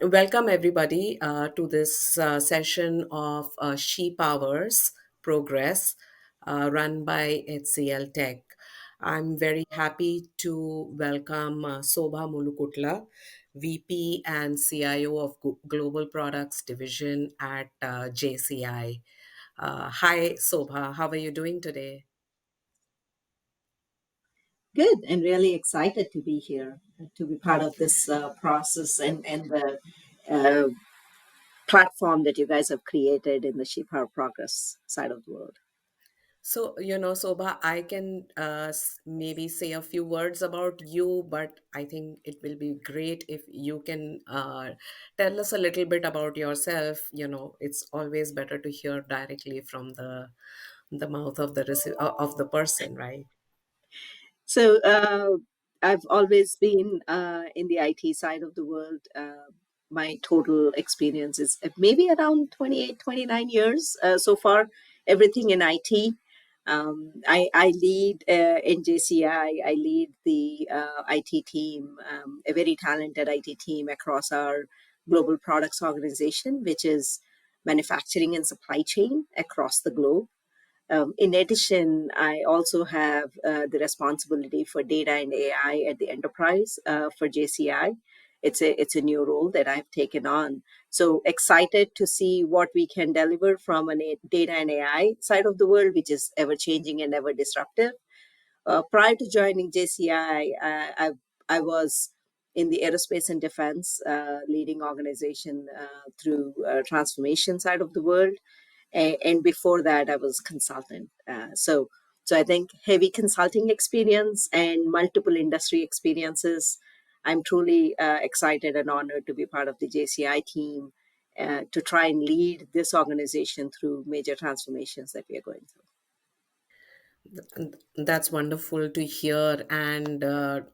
Welcome, everybody, to this session of She Powers Progress run by HCLTech. I'm very happy to welcome Sobha Mulukutla, VP and CIO of Global Products Division at JCI. Hi, Sobha. How are you doing today? Good, and really excited to be here, to be part of this process and the uh, platform that you guys have created in the ShePowersProgress side of the world. Sobha, I can maybe say a few words about you, but I think it will be great if you can tell us a little bit about yourself. It's always better to hear directly from the mouth of of the person, right? So I've always been in the IT side of the world. My total experience is maybe around 28, 29 years so far, everything in IT. I lead in JCI, I lead the IT team, a very talented IT team across our global products organization, which is manufacturing and supply chain across the globe. In addition, I also have the responsibility for data and AI at the enterprise for JCI. It's a new role that I've taken on. So excited to see what we can deliver from a data and AI side of the world, which is ever changing and ever disruptive. Prior to joining JCI, I was in the aerospace and defense leading organization through transformation side of the world, and before that I was consultant. So I think heavy consulting experience and multiple industry experiences. I'm truly excited and honored to be part of the JCI team to try and lead this organization through major transformations that we are going through. That's wonderful to hear. And,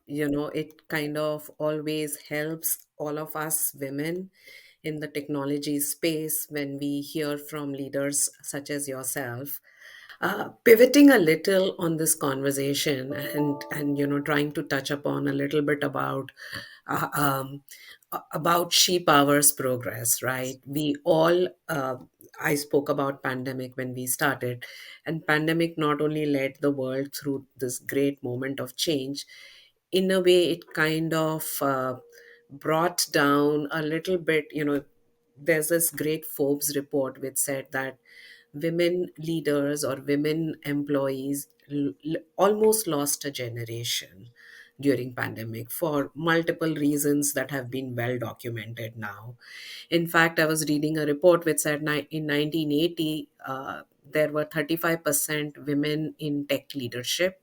it kind of always helps all of us women in the technology space when we hear from leaders such as yourself. Pivoting a little on this conversation and trying to touch upon a little bit uh, um, about She Powers Progress, right? We all I spoke about pandemic when we started, and pandemic not only led the world through this great moment of change. In a way, it kind of brought down a little bit. There's this great Forbes report which said that women leaders or women employees almost lost a generation during pandemic for multiple reasons that have been well documented now. In fact, I was reading a report which said in 1980 there were 35% women in tech leadership.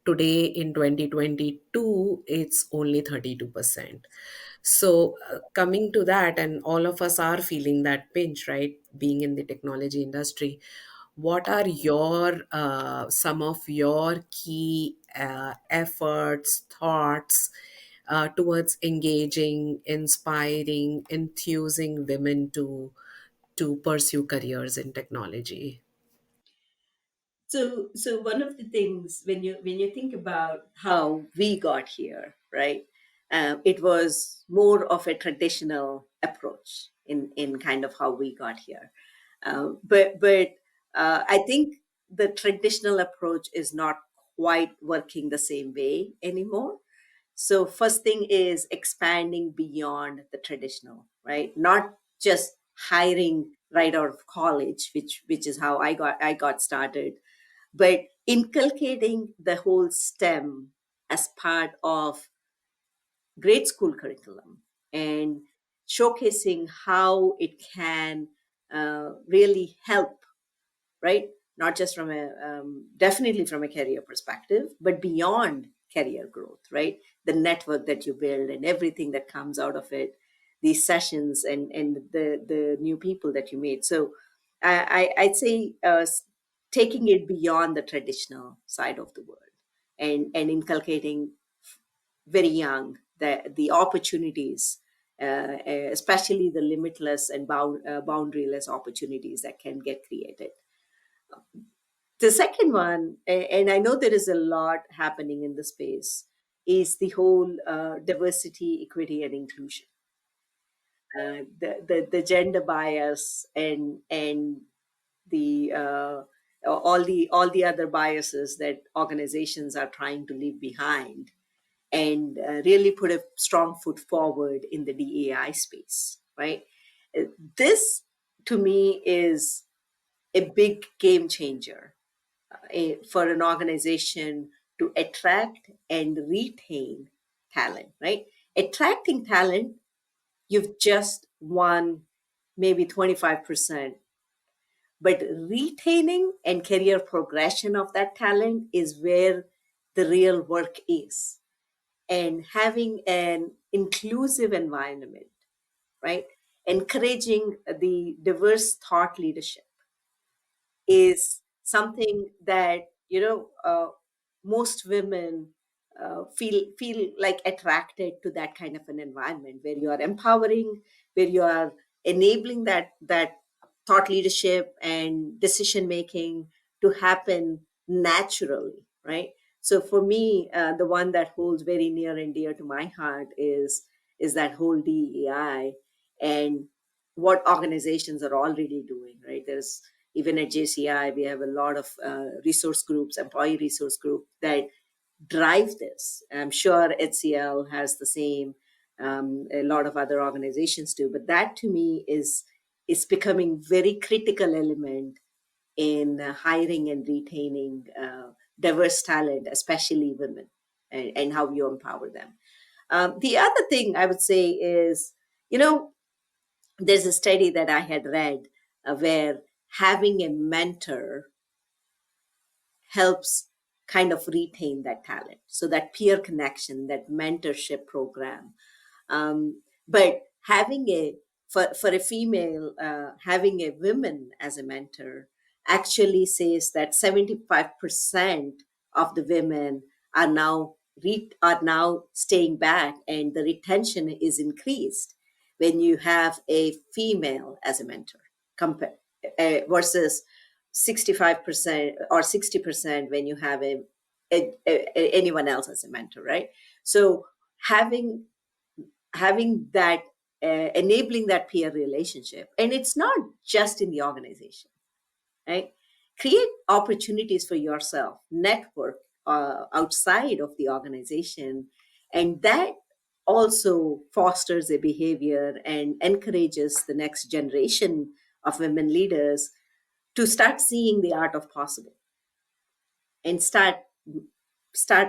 Today in 2022 it's only 32%. So coming to that, and all of us are feeling that pinch, right, being in the technology industry. What are your some of your key efforts, thoughts towards engaging, inspiring, enthusing women to pursue careers in technology? So one of the things when you think about how we got here, right? It was more of a traditional approach in kind of how we got here, but I think the traditional approach is not quite working the same way anymore. So first thing is expanding beyond the traditional, right? Not just hiring right out of college, which is how I got started, but inculcating the whole STEM as part of grade school curriculum and showcasing how it can really help, right? Not just from a definitely from a career perspective, but beyond career growth, right? The network that you build and everything that comes out of it, these sessions and the new people that you meet. So I'd say taking it beyond the traditional side of the world and inculcating very young the opportunities, especially the limitless and boundaryless opportunities that can get created. The second one, and I know there is a lot happening in the space, is the whole diversity, equity, and inclusion. the gender bias and the all the other biases that organizations are trying to leave behind, and really put a strong foot forward in the DEI space, right? This to me is a big game changer for an organization to attract and retain talent, right? Attracting talent, you've just won maybe 25%, but retaining and career progression of that talent is where the real work is. And having an inclusive environment, right? Encouraging the diverse thought leadership is something that most women feel like attracted to that kind of an environment where you are empowering, where you are enabling that thought leadership and decision making to happen naturally, right? So for me, the one that holds very near and dear to my heart is that whole DEI and what organizations are already doing, right? There's even at JCI, we have a lot of resource groups, employee resource group that drive this. I'm sure HCL has the same. A lot of other organizations do, but that to me is becoming very critical element in hiring and retaining diverse talent, especially women, and how you empower them. The other thing I would say is, you know, there's a study that I had read where having a mentor helps kind of retain that talent. So that peer connection, that mentorship program. But having for a female, having a woman as a mentor actually says that 75% of the women are now are now staying back, and the retention is increased when you have a female as a mentor compared versus 65% or 60% when you have anyone else as a mentor, right? So having that enabling that peer relationship, and it's not just in the organization, right? Create opportunities for yourself, network outside of the organization, and that also fosters a behavior and encourages the next generation of women leaders to start seeing the art of possible and start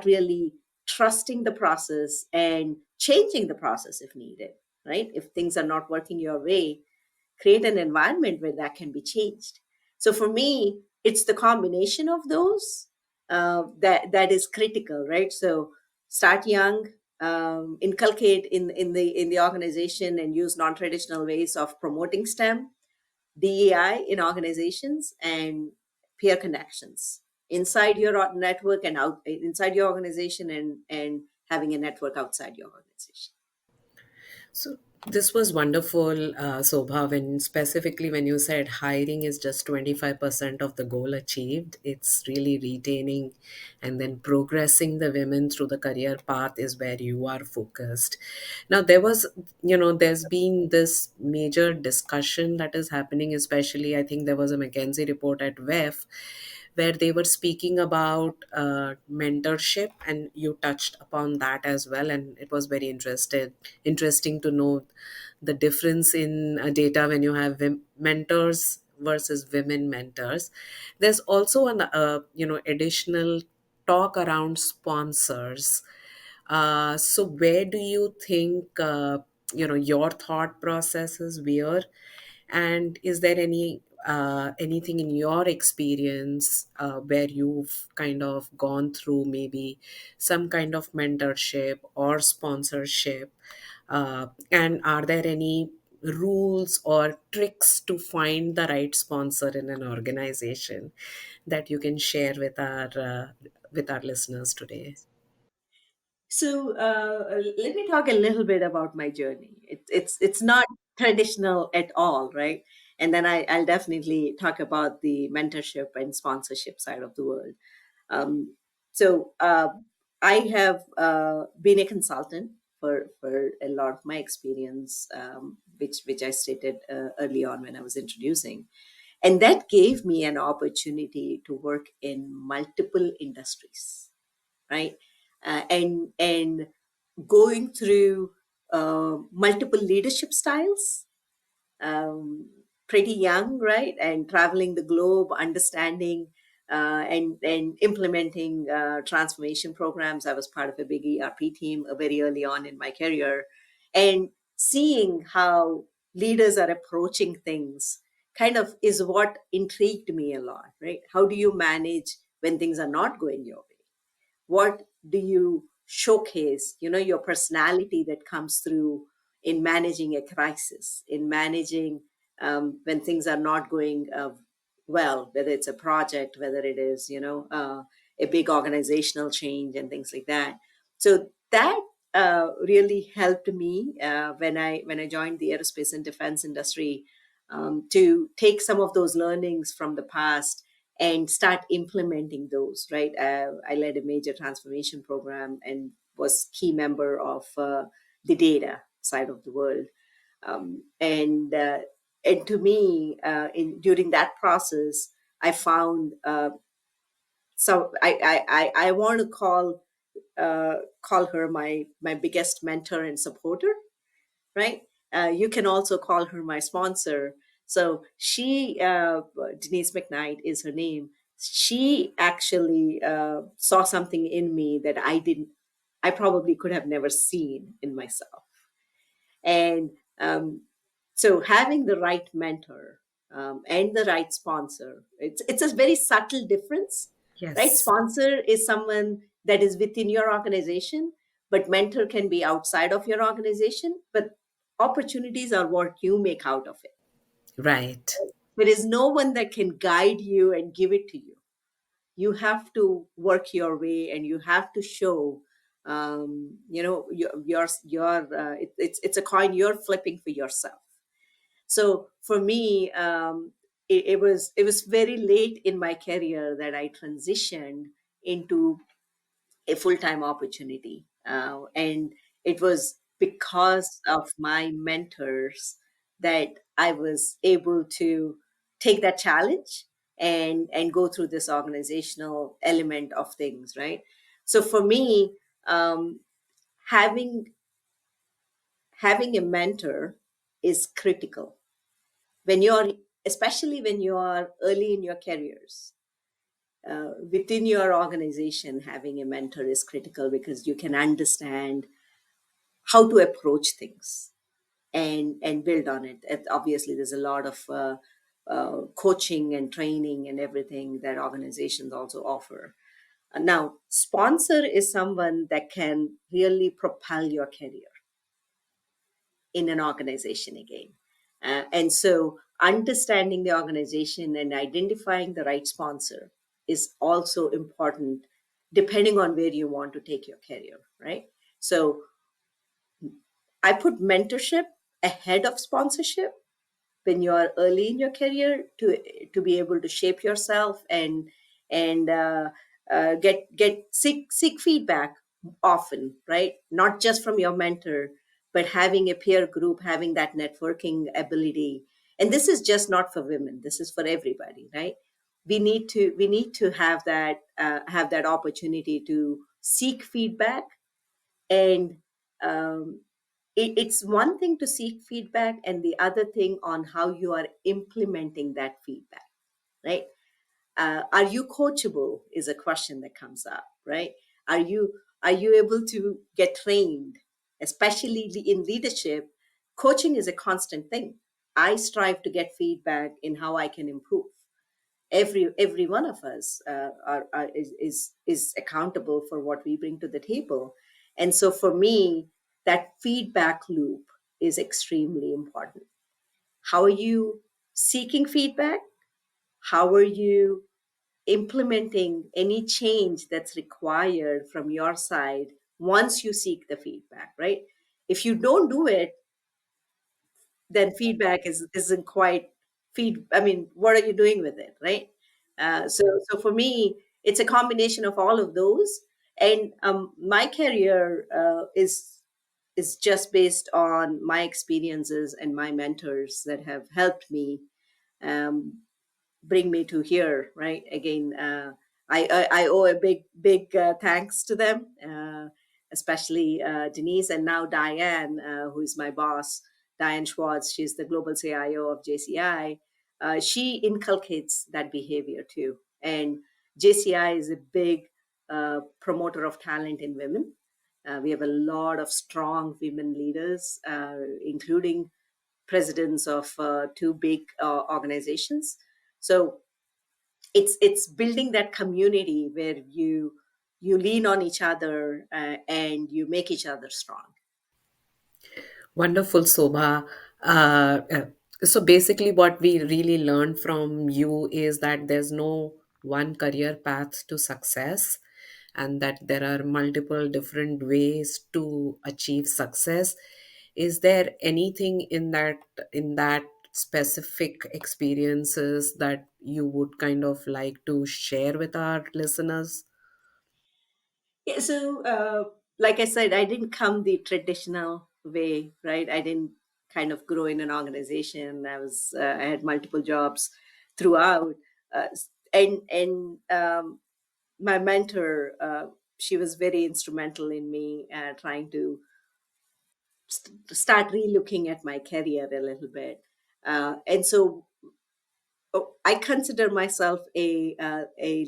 really trusting the process and changing the process if needed, right? If things are not working your way, create an environment where that can be changed. So for me, it's the combination of those that is critical, right? So start young, inculcate in the organization and use non-traditional ways of promoting STEM, DEI in organizations, and peer connections inside your network and out inside your organization, and having a network outside your organization. So this was wonderful, Sobha, when specifically when you said hiring is just 25% of the goal achieved. It's really retaining and then progressing the women through the career path is where you are focused. Now, there's been this major discussion that is happening, especially I think there was a McKinsey report at WEF where they were speaking about mentorship, and you touched upon that as well, and it was very interesting to know the difference in data when you have mentors versus women mentors. There's also an additional talk around sponsors. So where do you think your thought process is where, and is there anything in your experience where you've kind of gone through maybe some kind of mentorship or sponsorship? And are there any rules or tricks to find the right sponsor in an organization that you can share with our listeners today? So let me talk a little bit about my journey. It's not traditional at all, right? And then I'll definitely talk about the mentorship and sponsorship side of the world. Um, so I have been a consultant for a lot of my experience, which I stated early on when I was introducing. And that gave me an opportunity to work in multiple industries, right? And going through multiple leadership styles, um, pretty young, right? And traveling the globe, understanding and implementing transformation programs. I was part of a big ERP team very early on in my career, and seeing how leaders are approaching things kind of is what intrigued me a lot, right? How do you manage when things are not going your way? What do you showcase, your personality that comes through in managing a crisis, in managing when things are not going well, whether it's a project, whether it is a big organizational change and things like that. So that really helped me when I joined the aerospace and defense industry, to take some of those learnings from the past and start implementing those, right? I led a major transformation program and was key member of the data side of the world. And to me, during that process, I found, so I want to call her my biggest mentor and supporter, right? You can also call her my sponsor. So Denise McKnight is her name. She actually saw something in me that I probably could have never seen in myself. And so having the right mentor and the right sponsor, it's a very subtle difference, right? Yes. Sponsor is someone that is within your organization, but mentor can be outside of your organization. But opportunities are what you make out of it. Right. There is no one that can guide you and give it to you. You have to work your way, and you have to show, it's a coin you're flipping for yourself. So for me, it was very late in my career that I transitioned into a full-time opportunity, and it was because of my mentors that I was able to take that challenge and go through this organizational element of things, right? So for me, having having a mentor is critical when you're, especially when you are early in your careers. Within your organization, having a mentor is critical because you can understand how to approach things and build on it. And obviously, there's a lot of coaching and training and everything that organizations also offer. Now, sponsor is someone that can really propel your career in an organization again. And so understanding the organization and identifying the right sponsor is also important depending on where you want to take your career, right? So I put mentorship ahead of sponsorship when you are early in your career, to be able to shape yourself and get seek feedback often, right? Not just from your mentor, but having a peer group, having that networking ability. And this is just not for women, this is for everybody, right? We need to have that opportunity to seek feedback. And it's one thing to seek feedback, and the other thing on how you are implementing that feedback, right? Are you coachable is a question that comes up, right? Are you able to get trained, especially in leadership? Coaching is a constant thing. I strive to get feedback in how I can improve. Every one of us is accountable for what we bring to the table. And so for me, that feedback loop is extremely important. How are you seeking feedback? How are you implementing any change that's required from your side once you seek the feedback, right? If you don't do it, then feedback isn't quite feed. I mean, what are you doing with it, right? So for me, it's a combination of all of those. And my career is is just based on my experiences and my mentors that have helped me um, bring me to here, right? Again, I owe a big thanks to them, especially Denise, and now Diane, who is my boss. Diane Schwartz, she's the global CIO of JCI. She inculcates that behavior too, and JCI is a big promoter of talent in women. We have a lot of strong women leaders, including presidents of two big organizations. So it's building that community where you lean on each other, and you make each other strong. Wonderful, Sobha. So basically, what we really learned from you is that there's no one career path to success, and that there are multiple different ways to achieve success. Is there anything in that specific experiences that you would kind of like to share with our listeners? Yeah, so like I said, I didn't come the traditional way, right? I didn't kind of grow in an organization. I had multiple jobs throughout, and my mentor, she was very instrumental in me trying to start re-looking at my career a little bit. And so I consider myself a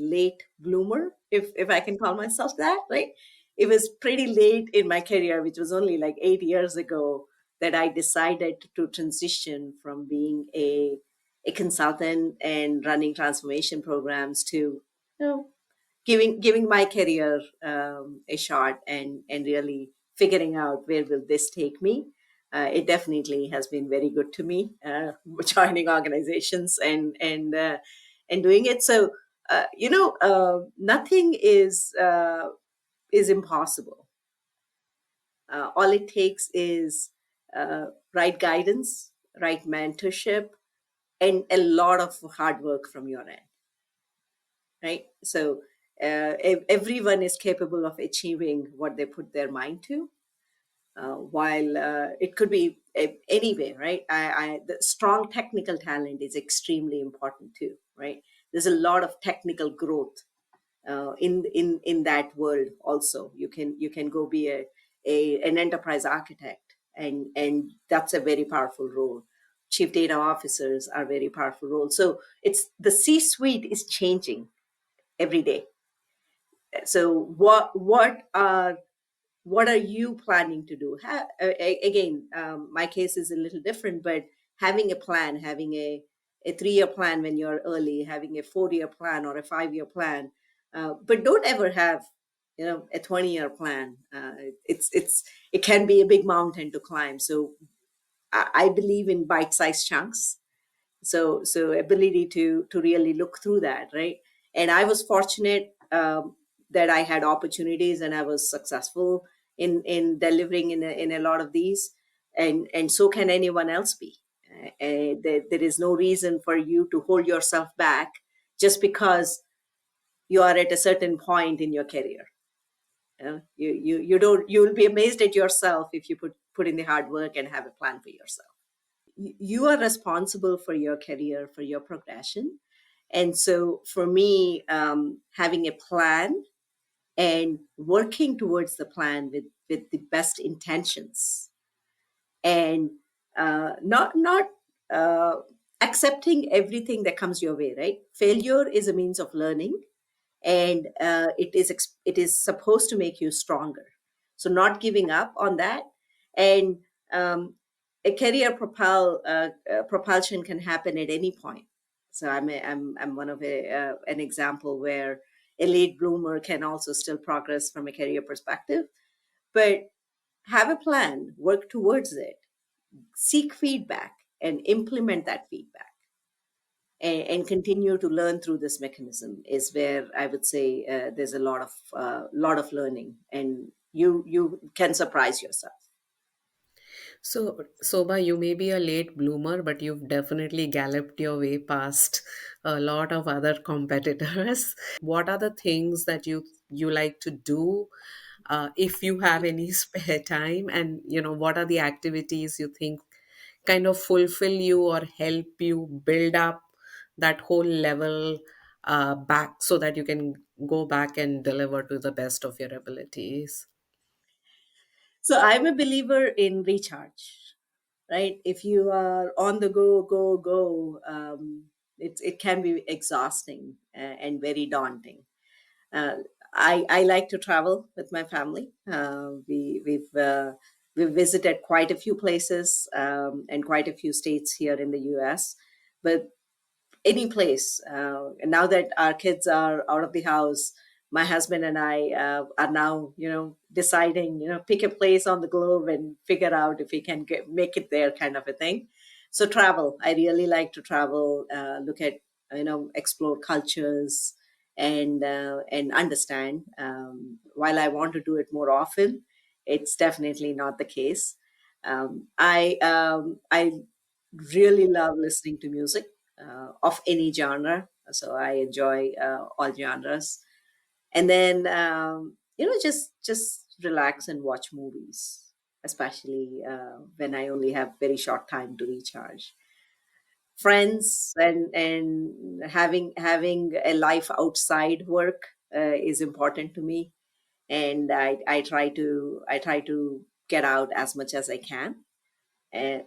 late bloomer, if I can call myself that. Right, it was pretty late in my career, which was only like 8 years ago, that I decided to transition from being a consultant and running transformation programs to giving my career a shot, and really figuring out where will this take me. It definitely has been very good to me, joining organizations and doing it. So nothing is impossible. All it takes is right guidance, right mentorship, and a lot of hard work from your end, right? So everyone is capable of achieving what they put their mind to, while it could be anyway, right? The strong technical talent is extremely important too, right? There's a lot of technical growth in that world. Also, you can go be an enterprise architect, and that's a very powerful role. Chief data officers are very powerful roles. So it's the C-suite is changing every day. So what are you planning to do? Again, my case is a little different, but having a plan, having a 3-year plan when you're early, having a 4-year plan or a 5-year plan, but don't ever have a 20-year plan. It can be a big mountain to climb. So I believe in bite-sized chunks. So ability to really look through that, right? And I was fortunate, that I had opportunities and I was successful in delivering in a lot of these, and so can anyone else be. There is no reason for you to hold yourself back just because you are at a certain point in your career. You don't, you'll be amazed at yourself if you put in the hard work and have a plan for yourself. You are responsible for your career, for your progression. And so for me, having a plan and working towards the plan with the best intentions, and not uh, accepting everything that comes your way, right? Failure is a means of learning, and it is supposed to make you stronger. So not giving up on that, and a career propulsion can happen at any point. So I'm one of an example where a late bloomer can also still progress from a career perspective, but have a plan, work towards it, seek feedback, and implement that feedback, and continue to learn through this mechanism is where I would say there's a lot of learning, and you can surprise yourself. So, Soba, you may be a late bloomer, but you've definitely galloped your way past a lot of other competitors. What are the things that you like to do if you have any spare time, and what are the activities you think kind of fulfill you or help you build up that whole level back, so that you can go back and deliver to the best of your abilities. So I'm a believer in recharge, right? If you are on the go, it can be exhausting and very daunting. Uh, I like to travel with my family. We've visited quite a few places and quite a few states here in the U.S. But any place. And now that our kids are out of the house, my husband and I are now, deciding, pick a place on the globe and figure out if we can make it there, kind of a thing. So travel. I really like to travel, look at, explore cultures and understand. While I want to do it more often, it's definitely not the case. I really love listening to music of any genre. So I enjoy all genres. And then just relax and watch movies, especially when I only have very short time to recharge. Friends and having a life outside work is important to me, and I try to get out as much as I can.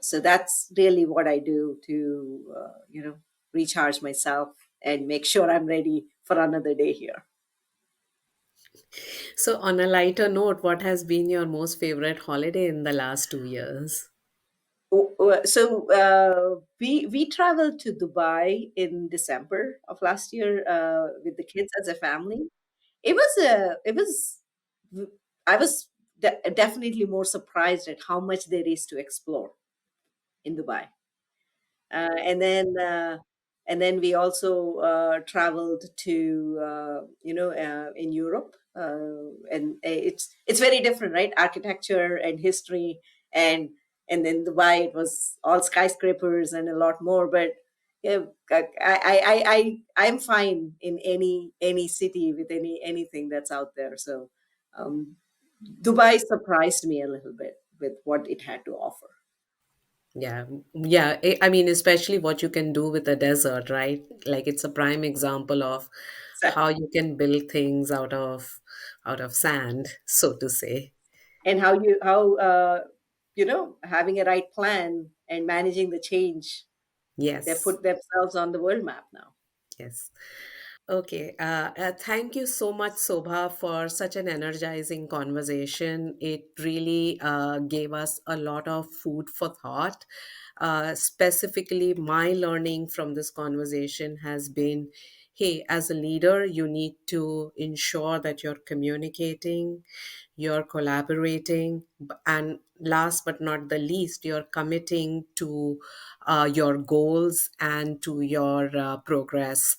So that's really what I do to, recharge myself and make sure I'm ready for another day here. So, on a lighter note, what has been your most favorite holiday in the last 2 years? So we traveled to Dubai in December of last year with the kids as a family. It was I was definitely more surprised at how much there is to explore in Dubai. uh, and then uh, and then we also traveled to in Europe, and it's very different, right? Architecture and history, and and then Dubai, it was all skyscrapers and a lot more. But yeah, I'm fine in any city with anything that's out there. So um, Dubai surprised me a little bit with what it had to offer. Yeah, yeah. I mean, especially what you can do with the desert, right? Like it's a prime example of how you can build things out of sand, so to say. And how having a right plan and managing the change, they Yes, put themselves on the world map now. yes. Okay. Thank you so much, Sobha, for such an energizing conversation. It really gave us a lot of food for thought. Specifically, my learning from this conversation has been, hey, as a leader, you need to ensure that you're communicating, you're collaborating, and last but not the least, you're committing to your goals and to your progress.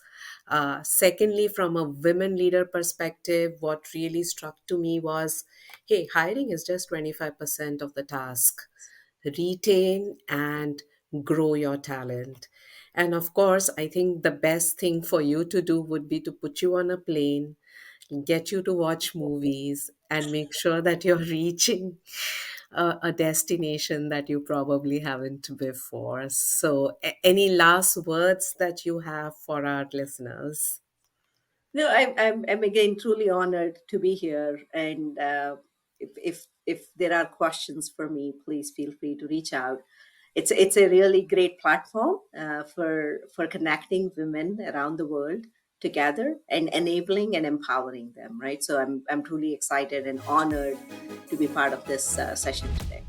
Secondly, from a women leader perspective, what really struck to me was, hey, hiring is just 25% of the task. Retain and grow your talent. And of course, I think the best thing for you to do would be to put you on a plane, get you to watch movies, and make sure that you're reaching a destination that you probably haven't before. So, any last words that you have for our listeners? No, I'm again truly honored to be here. And if there are questions for me, please feel free to reach out. It's a really great platform for connecting women around the world together and enabling and empowering them. Right. So I'm truly excited and honored to be part of this session today.